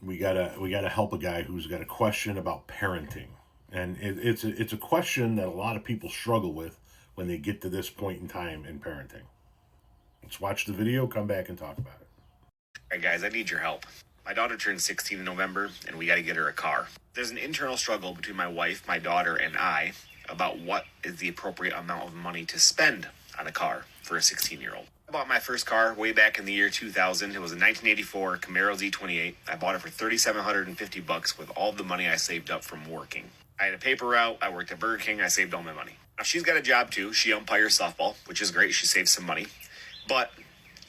we gotta help a guy who's got a question about parenting, and it's a question that a lot of people struggle with when they get to this point in time in parenting. Let's watch the video, come back and talk about it. All right, guys, I need your help. My daughter turns 16 in November, and we got to get her a car. There's an internal struggle between my wife, my daughter, and I about what is the appropriate amount of money to spend on a car for a 16-year-old. I bought my first car way back in the year 2000. It was a 1984 Camaro Z28. I bought it for $3,750 with all the money I saved up from working. I had a paper route. I worked at Burger King. I saved all my money. Now, she's got a job, too. She umpires softball, which is great. She saves some money. But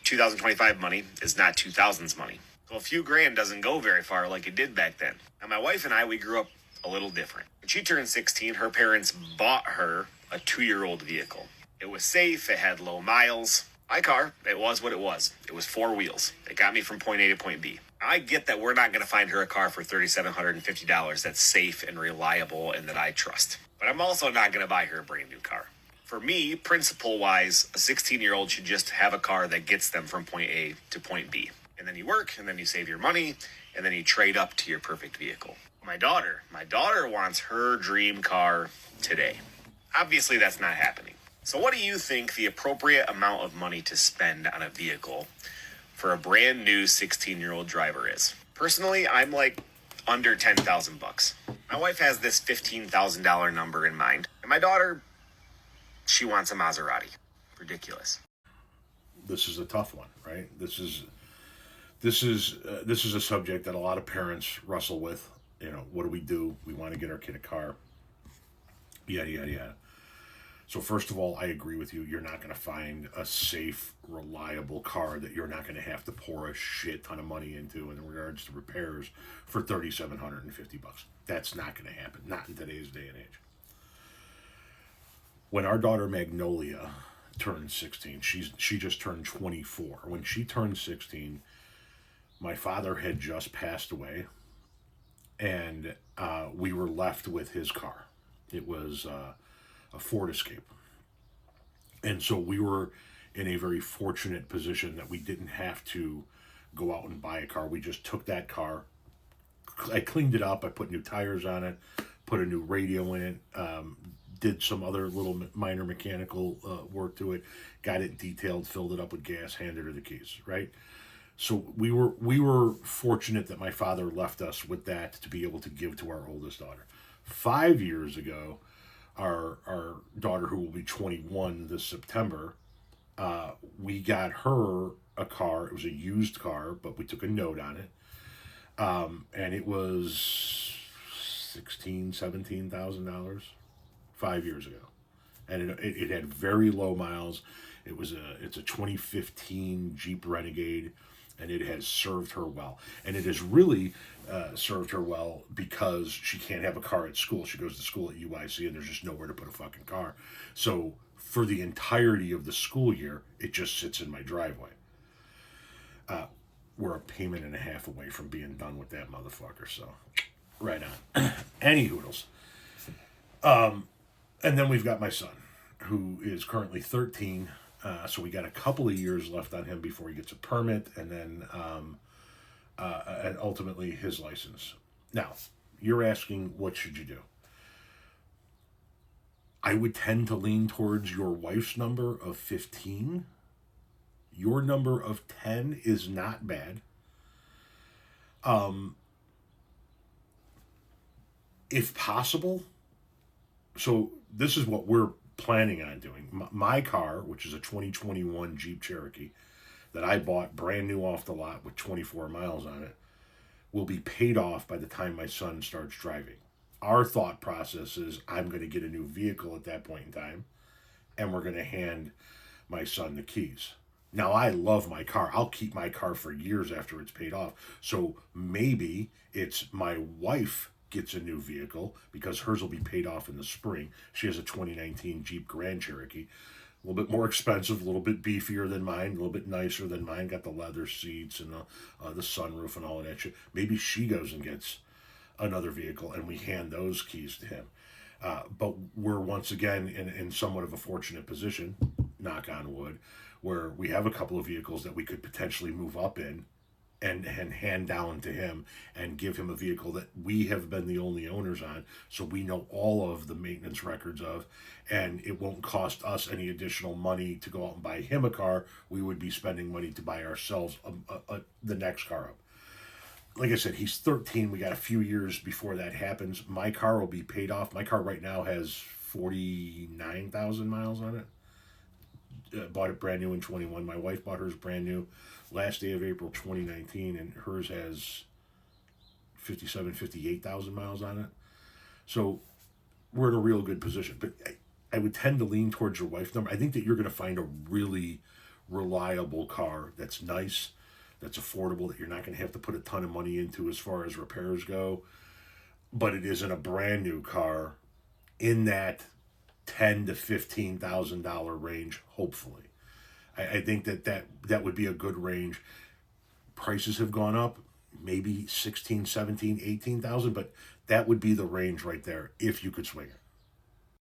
2025 money is not 2000's money. So a few grand doesn't go very far like it did back then. Now, my wife and I, we grew up a little different. When she turned 16, her parents bought her a 2-year-old vehicle. It was safe. It had low miles. My car, it was what it was. It was 4 wheels. It got me from point A to point B. I get that we're not going to find her a car for $3,750 that's safe and reliable and that I trust. But I'm also not going to buy her a brand new car. For me, principle-wise, a 16-year-old should just have a car that gets them from point A to point B. And then you work, and then you save your money, and then you trade up to your perfect vehicle. My daughter wants her dream car today. Obviously, that's not happening. So what do you think the appropriate amount of money to spend on a vehicle for a brand new 16-year-old driver is? Personally, I'm like under $10,000. My wife has this $15,000 number in mind. And my daughter, she wants a Maserati. Ridiculous. This is a tough one, right? This is a subject that a lot of parents wrestle with. You know, what do we do? We want to get our kid a car. Yada, yada, yada. So first of all, I agree with you. You're not going to find a safe, reliable car that you're not going to have to pour a shit ton of money into in regards to repairs for $3,750. That's not going to happen. Not in today's day and age. When our daughter Magnolia turned 16, she just turned 24. When she turned 16, my father had just passed away, and we were left with his car. It was a Ford Escape. And so we were in a very fortunate position that we didn't have to go out and buy a car. We just took that car. I cleaned it up. I put new tires on it, put a new radio in it, did some other little minor mechanical work to it, got it detailed, filled it up with gas, handed her the keys, right? So we were fortunate that my father left us with that to be able to give to our oldest daughter. 5 years ago, our daughter, who will be 21 this September, we got her a car. It was a used car, but we took a note on it. And it was $17,000 5 years ago. And it had very low miles. It's a 2015 Jeep Renegade, and it has served her well. And it has really served her well because she can't have a car at school. She goes to school at UIC, and there's just nowhere to put a fucking car. So for the entirety of the school year, it just sits in my driveway. We're a payment and a half away from being done with that motherfucker. So right on. Any hoodles. And then we've got my son, who is currently 13. So we got a couple of years left on him before he gets a permit, and then and ultimately his license. Now, you're asking, what should you do? I would tend to lean towards your wife's number of 15. Your number of 10 is not bad. If possible, so this is what we're planning on doing. My car, which is a 2021 Jeep Cherokee that I bought brand new off the lot with 24 miles on it, will be paid off by the time my son starts driving. Our thought process is I'm going to get a new vehicle at that point in time, and we're going to hand my son the keys. Now, I love my car. I'll keep my car for years after it's paid off. So maybe it's my wife gets a new vehicle because hers will be paid off in the spring. She has a 2019 Jeep Grand Cherokee. A little bit more expensive, a little bit beefier than mine, a little bit nicer than mine. Got the leather seats and the sunroof and all of that shit. Maybe she goes and gets another vehicle and we hand those keys to him. But we're once again in somewhat of a fortunate position, knock on wood, where we have a couple of vehicles that we could potentially move up in and hand down to him and give him a vehicle that we have been the only owners on, so we know all of the maintenance records of, and it won't cost us any additional money to go out and buy him a car. We would be spending money to buy ourselves the next car up. Like I said, he's 13. We got a few years before that happens. My car will be paid off. My car right now has 49,000 miles on it. Bought it brand new in 21. My wife bought hers brand new last day of April 2019, and hers has 58,000 miles on it. So we're in a real good position. But I would tend to lean towards your wife's number. I think that you're going to find a really reliable car that's nice, that's affordable, that you're not going to have to put a ton of money into as far as repairs go. But it isn't a brand new car in that $10,000 to $15,000 range, hopefully. I think that would be a good range. Prices have gone up, maybe 16, 17, 18,000, but that would be the range right there if you could swing it.